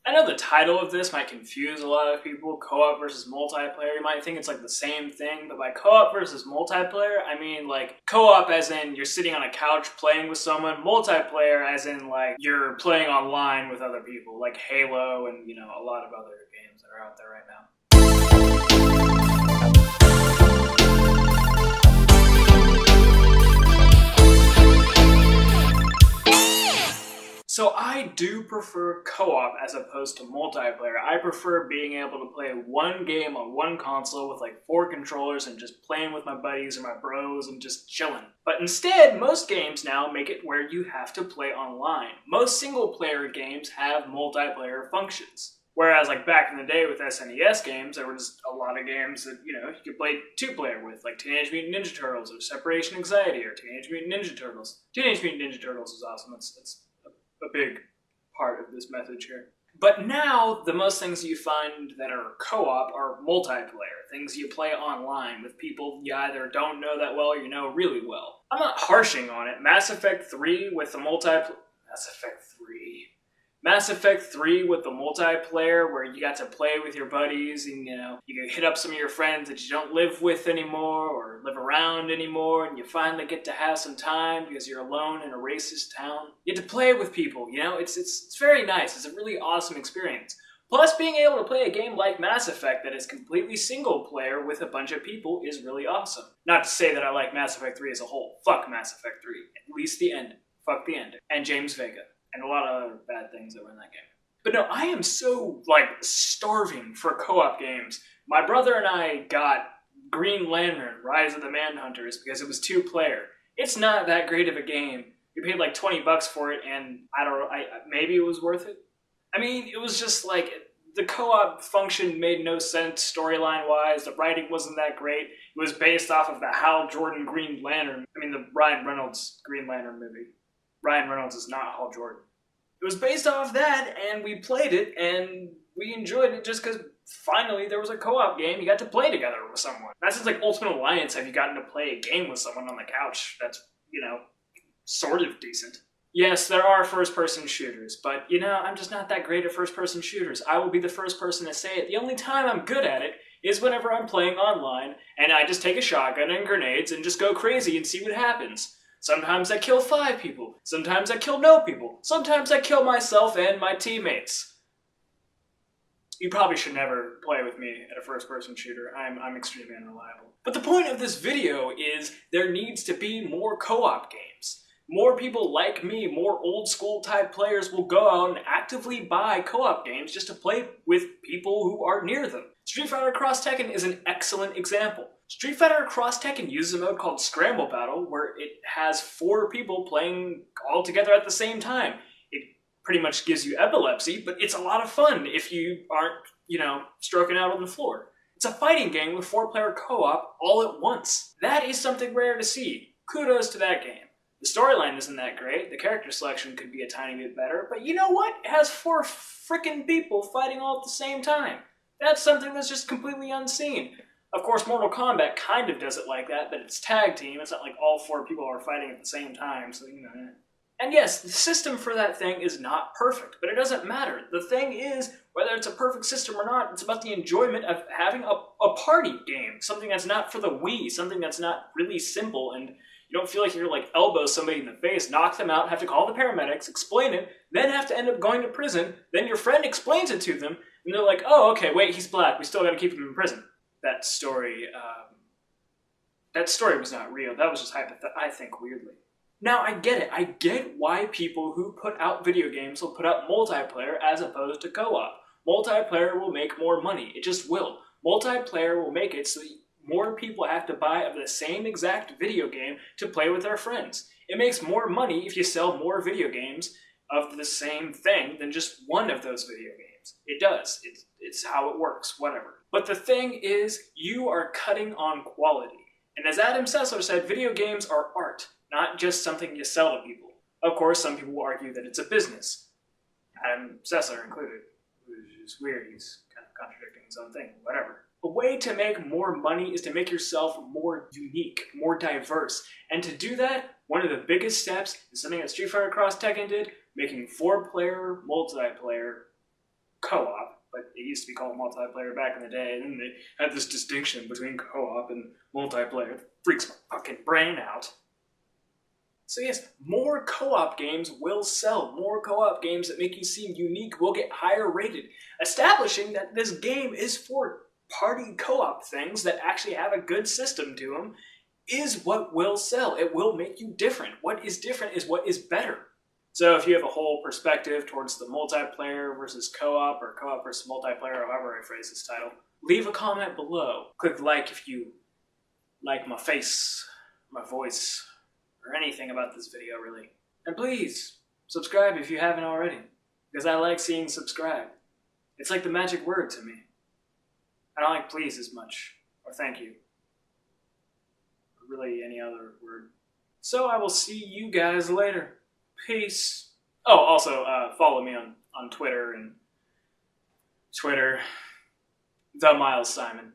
I know the title of this might confuse a lot of people, co-op versus multiplayer. You might think it's like the same thing, but by co-op versus multiplayer, I mean like co-op as in you're sitting on a couch playing with someone, multiplayer as in like you're playing online with other people, like Halo and, you know, a lot of other games that are out there right now. So I do prefer co-op as opposed to multiplayer. I prefer being able to play one game on one console with like 4 controllers and just playing with my buddies or my bros and just chilling. But instead, most games now make it where you have to play online. Most single-player games have multiplayer functions. Whereas like back in the day with SNES games, there was a lot of games that, you know, you could play 2-player with, like Teenage Mutant Ninja Turtles or Separation Anxiety or Teenage Mutant Ninja Turtles. Teenage Mutant Ninja Turtles is awesome. It's a big part of this message here. But now, the most things you find that are co-op are multiplayer, things you play online with people you either don't know that well or you know really well. I'm not harshing on it. Mass Effect 3 with the multiplayer where you got to play with your buddies and, you know, you can hit up some of your friends that you don't live with anymore or live around anymore, and you finally get to have some time because you're alone in a racist town. You get to play with people, you know, it's very nice. It's a really awesome experience. Plus, being able to play a game like Mass Effect that is completely single player with a bunch of people is really awesome. Not to say that I like Mass Effect 3 as a whole. Fuck Mass Effect 3. At least the ending. Fuck the ending. And James Vega. And a lot of other bad things that were in that game. But no, I am so, like, starving for co-op games. My brother and I got Green Lantern, Rise of the Manhunters, because it was 2-player. It's not that great of a game. We paid like $20 for it, and maybe it was worth it. I mean, it was just like, the co-op function made no sense storyline-wise. The writing wasn't that great. It was based off of the Hal Jordan Green Lantern. I mean, the Ryan Reynolds Green Lantern movie. Ryan Reynolds is not Hal Jordan. It was based off that, and we played it, and we enjoyed it just because finally there was a co-op game you got to play together with someone. Not since like Ultimate Alliance have you gotten to play a game with someone on the couch that's, you know, sort of decent. Yes, there are first-person shooters, but, you know, I'm just not that great at first-person shooters. I will be the first person to say it. The only time I'm good at it is whenever I'm playing online, and I just take a shotgun and grenades and just go crazy and see what happens. Sometimes I kill 5 people. Sometimes I kill no people. Sometimes I kill myself and my teammates. You probably should never play with me at a first-person shooter. I'm extremely unreliable. But the point of this video is there needs to be more co-op games. More people like me, more old-school type players will go out and actively buy co-op games just to play with people who are near them. Street Fighter Cross Tekken is an excellent example. Street Fighter Cross Tekken uses a mode called Scramble Battle where it has 4 people playing all together at the same time. It pretty much gives you epilepsy, but it's a lot of fun if you aren't, you know, stroking out on the floor. It's a fighting game with 4-player co-op all at once. That is something rare to see. Kudos to that game. The storyline isn't that great, the character selection could be a tiny bit better, but you know what? It has 4 frickin' people fighting all at the same time. That's something that's just completely unseen. Of course, Mortal Kombat kind of does it like that, but it's tag team. It's not like all 4 people are fighting at the same time, so you know. And yes, the system for that thing is not perfect, but it doesn't matter. The thing is, whether it's a perfect system or not, it's about the enjoyment of having a party game. Something that's not for the Wii, something that's not really simple, and you don't feel like you're like elbow somebody in the face, knock them out, have to call the paramedics, explain it, then have to end up going to prison, then your friend explains it to them, and they're like, oh, okay, wait, he's black, we still gotta keep him in prison. That story was not real. That was just I think weirdly. Now, I get it. I get why people who put out video games will put out multiplayer as opposed to co-op. Multiplayer will make more money. It just will. Multiplayer will make it so more people have to buy of the same exact video game to play with their friends. It makes more money if you sell more video games of the same thing than just one of those video games. It does. It's how it works, whatever. But the thing is, you are cutting on quality. And as Adam Sessler said, video games are art, not just something you sell to people. Of course, some people will argue that it's a business. Adam Sessler included, which is weird. He's kind of contradicting his own thing, whatever. A way to make more money is to make yourself more unique, more diverse. And to do that, one of the biggest steps is something that Street Fighter Cross Tekken did, making 4-player multiplayer co-op, but it used to be called multiplayer back in the day, and then they had this distinction between co-op and multiplayer. It freaks my fucking brain out. So yes, more co-op games will sell. More co-op games that make you seem unique will get higher rated, establishing that this game is for party co-op things that actually have a good system to them is what will sell. It will make you different. What is different is what is better. So if you have a whole perspective towards the multiplayer versus co-op or co-op versus multiplayer, however I phrase this title, leave a comment below. Click like if you like my face, my voice, or anything about this video, really. And please, subscribe if you haven't already, because I like seeing subscribe. It's like the magic word to me. I don't like please as much, or thank you, or really any other word. So I will see you guys later. Peace. Oh, also, follow me on Twitter, The Miles Simon.